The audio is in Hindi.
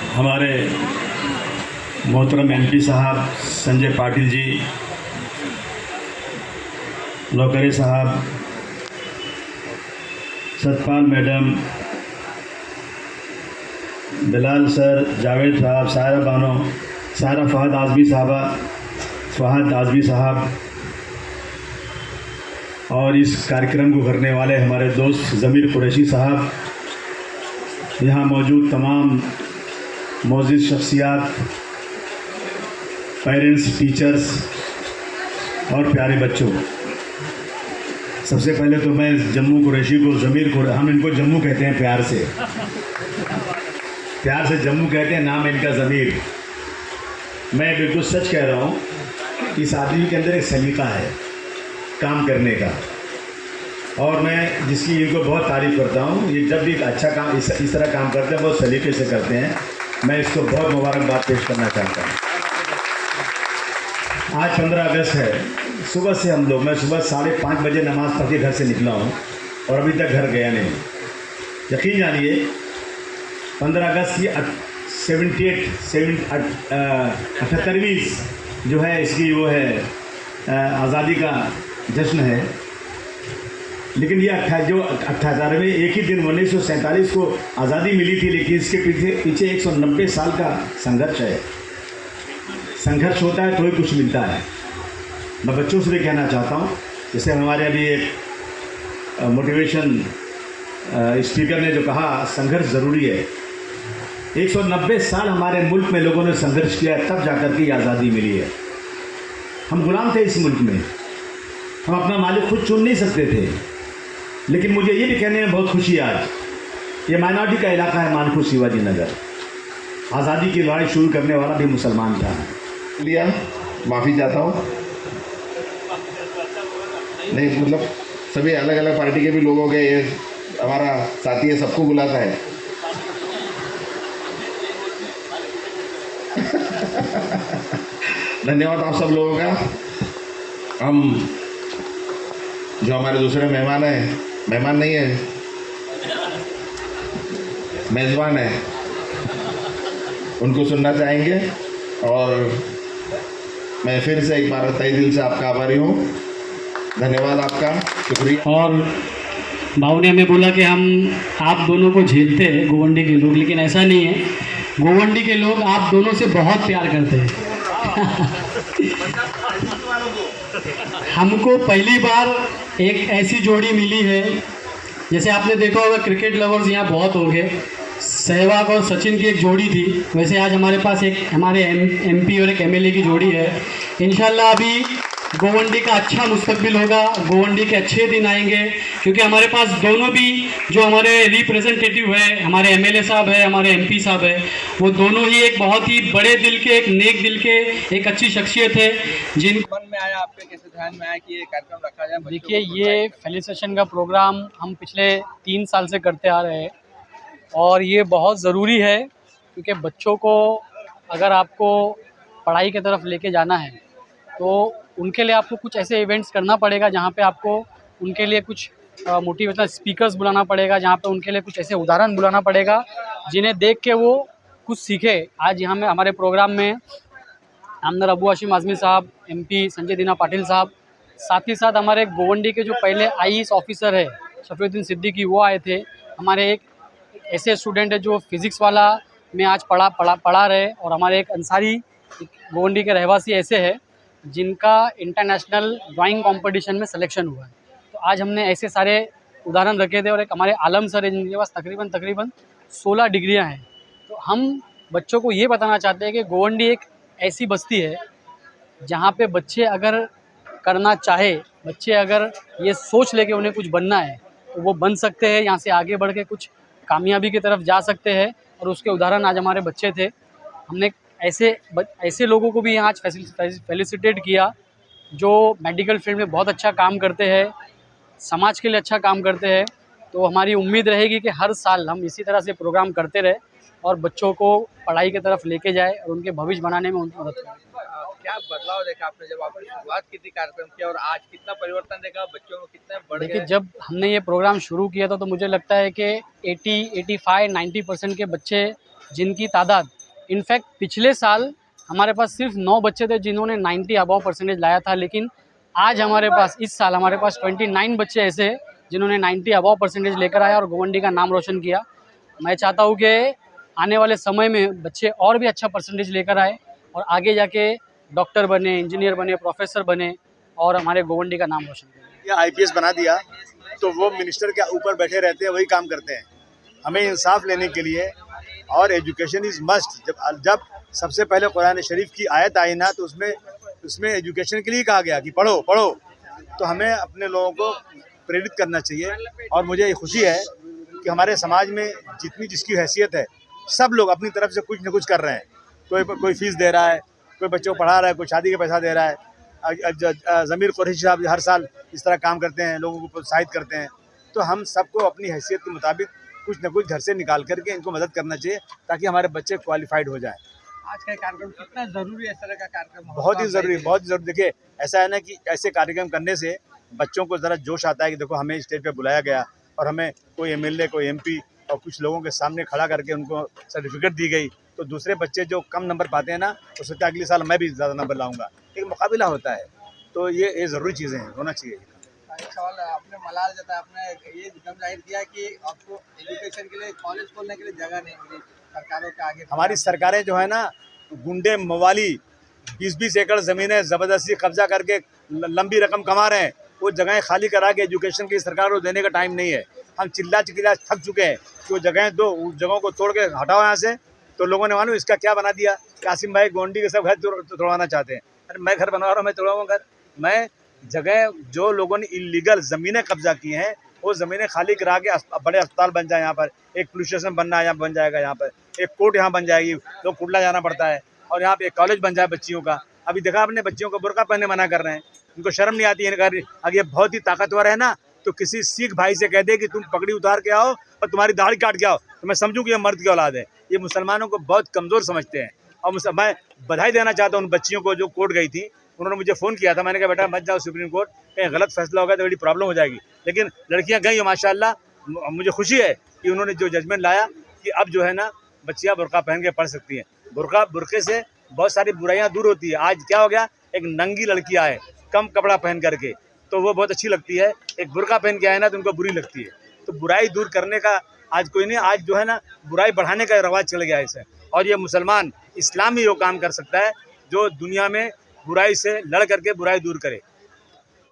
हमारे मोहतरम एमपी साहब संजय पाटिल जी, लोकरे साहब, सतपाल मैडम, बिलाल सर, जावेद साहब, सायरा बानो, सायरा फ़हद आज़मी साहबा, फ़हद आज़मी साहब, और इस कार्यक्रम को करने वाले हमारे दोस्त ज़मीर कुरैशी साहब, यहाँ मौजूद तमाम मौजूद शख्सियात, पेरेंट्स, टीचर्स और प्यारे बच्चों, सबसे पहले तो मैं जम्मू कुरैशी को हम इनको जम्मू कहते हैं प्यार से जम्मू कहते हैं, नाम है इनका ज़मीर। मैं बिल्कुल सच कह रहा हूँ कि इस आदमी के अंदर एक सलीका है काम करने का, और मैं जिसकी इनको बहुत तारीफ़ करता हूँ। ये जब भी अच्छा काम इस तरह काम करते हैं, बहुत सलीके से करते हैं। मैं इसको बहुत मुबारकबाद पेश करना चाहता हूँ। आज 15 अगस्त है। सुबह से मैं सुबह 5:30 बजे नमाज़ पढ़ के घर से निकला हूँ और अभी तक घर गया नहीं। यकीन जानिए 15 अगस्त की 78वीं जो है इसकी वो है आज़ादी का जश्न है। लेकिन ये 78वें एक ही दिन 1947 को आज़ादी मिली थी, लेकिन इसके पीछे 190 साल का संघर्ष है। संघर्ष होता है तो ही कुछ मिलता है। मैं बच्चों से भी कहना चाहता हूँ, जैसे हमारे अभी एक मोटिवेशन स्पीकर ने जो कहा, संघर्ष ज़रूरी है। 190 साल हमारे मुल्क में लोगों ने संघर्ष किया है, तब जाकर के आज़ादी मिली है। हम गुलाम थे इस मुल्क में, हम अपना मालिक खुद चुन नहीं सकते थे। लेकिन मुझे ये भी कहने में बहुत खुशी है, आज ये माइनॉरिटी का इलाका है, मानपुर शिवाजी नगर। आज़ादी की लड़ाई शुरू करने वाला भी मुसलमान था। लिया माफ़ी चाहता हूँ। नहीं मतलब सभी अलग अलग पार्टी के भी लोगों के, ये हमारा साथी है, सबको बुलाता है। धन्यवाद आप सब लोगों का। हम जो हमारे दूसरे मेहमान हैं, मेहमान नहीं है, मेज़बान है, उनको सुनना चाहेंगे। और मैं फिर से एक बार तहे दिल से आपका आभारी हूँ। धन्यवाद आपका, शुक्रिया। और भाव ने हमें बोला कि आप दोनों को झेलते हैं गोवंडी के लोग, लेकिन ऐसा नहीं है। गोवंडी के लोग आप दोनों से बहुत प्यार करते हैं। हमको पहली बार एक ऐसी जोड़ी मिली है, जैसे आपने देखा होगा क्रिकेट लवर्स यहाँ बहुत होंगे, सहवाग और सचिन की एक जोड़ी थी, वैसे आज हमारे पास एक हमारे एमपी और एक एमएलए की जोड़ी है। इंशाल्लाह अभी गोवंडी का अच्छा मुस्तकबिल होगा, गोवंडी के अच्छे दिन आएंगे, क्योंकि हमारे पास दोनों भी जो हमारे रिप्रेजेंटेटिव है, हमारे एमएलए साहब है, हमारे एमपी साहब है, वो दोनों ही एक बहुत ही बड़े दिल के, एक नेक दिल के, एक अच्छी शख्सियत है। जिन मन में आया, आपके कैसे ध्यान में आया कि ये कार्यक्रम रखा जाए? देखिए, ये फेलिसिटेशन का प्रोग्राम हम पिछले 3 साल से करते आ रहे हैं, और ये बहुत ज़रूरी है, क्योंकि बच्चों को अगर आपको पढ़ाई की तरफ लेके जाना है तो उनके लिए आपको कुछ ऐसे इवेंट्स करना पड़ेगा जहाँ पे आपको उनके लिए कुछ मोटिवेशनल स्पीकर्स बुलाना पड़ेगा, जहाँ पे उनके लिए कुछ ऐसे उदाहरण बुलाना पड़ेगा जिन्हें देख के वो कुछ सीखे। आज यहाँ में हमारे प्रोग्राम में आमदार अबू हाशिम आज़मी साहब, एमपी संजय दीना पाटिल साहब, साथ ही साथ हमारे गोवंडी के जो पहले आईएएस ऑफिसर है शफीउद्दीन सिद्दीकी, वो आए थे। हमारे एक ऐसे स्टूडेंट है जो फिज़िक्स वाला में आज पढ़ा रहे, और हमारे एक अंसारी गोवंडी के रहवासी ऐसे हैं जिनका इंटरनेशनल ड्राइंग कंपटीशन में सिलेक्शन हुआ है। तो आज हमने ऐसे सारे उदाहरण रखे थे, और एक हमारे आलम सर है जिनके पास तकरीबन 16 डिग्रियां हैं। तो हम बच्चों को ये बताना चाहते हैं कि गोवंडी एक ऐसी बस्ती है जहाँ पे बच्चे अगर करना चाहे, बच्चे अगर ये सोच ले कि उन्हें कुछ बनना है तो वो बन सकते हैं, यहाँ से आगे बढ़ के कुछ कामयाबी की तरफ जा सकते हैं। और उसके उदाहरण आज हमारे बच्चे थे। हमने ऐसे लोगों को भी यहाँ आज फेलिसिटेट किया जो मेडिकल फील्ड में बहुत अच्छा काम करते हैं, समाज के लिए अच्छा काम करते हैं। तो हमारी उम्मीद रहेगी कि हर साल हम इसी तरह से प्रोग्राम करते रहे और बच्चों को पढ़ाई की तरफ लेके जाए और उनके भविष्य बनाने में उनकी मदद करें। क्या बदलाव देखा आपने जब आपने शुरुआत की थी कार्यक्रम की, और आज कितना परिवर्तन देखा, बच्चों में कितने बढ़ गए? देखिए, जब हमने ये प्रोग्राम शुरू किया था तो मुझे लगता है कि 85-90% के बच्चे जिनकी तादाद इनफैक्ट पिछले साल हमारे पास सिर्फ 9 बच्चे थे जिन्होंने 90 अबव परसेंटेज लाया था, लेकिन आज हमारे पास इस साल हमारे पास 29 बच्चे ऐसे हैं जिन्होंने 90 अबव परसेंटेज लेकर आया और गोवंडी का नाम रोशन किया। मैं चाहता हूँ कि आने वाले समय में बच्चे और भी अच्छा परसेंटेज लेकर आए और आगे जाके डॉक्टर बने, इंजीनियर बने, प्रोफेसर बने और हमारे गोवंडी का नाम रोशन करें। या आईपीएस बना दिया तो वो मिनिस्टर के ऊपर बैठे रहते हैं, वही काम करते हैं। हमें इंसाफ लेने के लिए और एजुकेशन इज़ मस्ट। जब सबसे पहले कुरान शरीफ की आयत आई ना तो उसमें एजुकेशन के लिए कहा गया कि पढ़ो पढ़ो। तो हमें अपने लोगों को प्रेरित करना चाहिए और मुझे ये खुशी है कि हमारे समाज में जितनी जिसकी हैसियत है सब लोग अपनी तरफ से कुछ न कुछ कर रहे हैं। कोई फीस दे रहा है, कोई बच्चों को पढ़ा रहा है, कोई शादी का पैसा दे रहा है। ज़मीर कुरैशी साहब हर साल इस तरह काम करते हैं, लोगों को प्रोत्साहित करते हैं। तो हम सबको अपनी हैसियत के मुताबिक कुछ न कुछ घर से निकाल करके इनको मदद करना चाहिए ताकि हमारे बच्चे क्वालिफाइड हो जाएं। आज का कार्यक्रम कितना जरूरी है? इस तरह का कार्यक्रम बहुत ही ज़रूरी, बहुत ज़रूरी। देखिए ऐसा है ना कि ऐसे कार्यक्रम करने से बच्चों को ज़रा जोश आता है कि देखो हमें स्टेज पे बुलाया गया और हमें कोई एमएलए, कोई एमपी और कुछ लोगों के सामने खड़ा करके उनको सर्टिफिकेट दी गई। तो दूसरे बच्चे जो कम नंबर पाते हैं ना, तो सोचते हैं अगले साल मैं भी ज़्यादा नंबर लाऊंगा। एक मुकाबला होता है, तो ये ज़रूरी चीज़ें हैं, होना चाहिए। एक सवाल आपने मलाल जताया, आपने ये दम जाहिर किया कि आपको एजुकेशन के लिए कॉलेज खोलने के लिए जगह नहीं मिली सरकारों के आगे। हमारी सरकारें जो है ना, गुंडे मवाली 20-20 एकड़ ज़मीनें ज़बरदस्ती कब्जा करके लंबी रकम कमा रहे हैं। वो जगहें खाली करा के एजुकेशन की सरकार को देने का टाइम नहीं है। हम चिल्ला थक चुके हैं कि वो जगहें दो, उस जगहों को तोड़ के हटाओ यहाँ से। तो लोगों ने मालूम इसका क्या बना दिया, कासिम भाई गोंडी के सब घर तोड़वाना चाहते हैं। अरे मैं घर बनवा रहा हूँ, मैं तोड़वाऊँ घर? मैं जगह जो लोगों ने इलीगल ज़मीनें कब्जा की हैं वो ज़मीनें खाली करा के बड़े अस्पताल बन जाए, यहाँ पर एक पुलिस स्टेशन बनना है, यहाँ बन जाएगा, यहाँ पर एक कोर्ट यहाँ बन जाएगी, लोग कुटला जाना पड़ता है, और यहाँ पे एक कॉलेज बन जाए बच्चियों का। अभी देखा आपने बच्चियों को बुर्का पहनने मना कर रहे हैं, उनको शर्म नहीं आती है। अगर ये बहुत ही ताकतवर है ना तो किसी सिख भाई से कह दे कि तुम पगड़ी उतार के आओ और तुम्हारी दाढ़ी काट के आओ, तो मैं समझूँ कि ये मर्द की औलाद है। ये मुसलमानों को बहुत कमज़ोर समझते हैं। और मैं बधाई देना चाहता हूँ उन बच्चियों को जो कोर्ट गई थी। उन्होंने मुझे फ़ोन किया था, मैंने कहा बेटा मत जाओ सुप्रीम कोर्ट, कहीं गलत फैसला होगा तो बड़ी प्रॉब्लम हो जाएगी। लेकिन लड़कियां गई माशाल्लाह, मुझे खुशी है कि उन्होंने जो जजमेंट लाया कि अब जो है ना बच्चियां बुर्का पहन के पढ़ सकती हैं। बुर्के से बहुत सारी बुराइयां दूर होती है। आज क्या हो गया, एक नंगी लड़की आए कम कपड़ा पहन करके तो वो बहुत अच्छी लगती है, एक बुर्का पहन के आए ना तो उनको बुरी लगती है। तो बुराई दूर करने का आज कोई नहीं, आज जो है ना बुराई बढ़ाने का रवाज चल गया है इसे। और ये मुसलमान इस्लाम ही वो काम कर सकता है जो दुनिया में बुराई से लड़ करके बुराई दूर करे।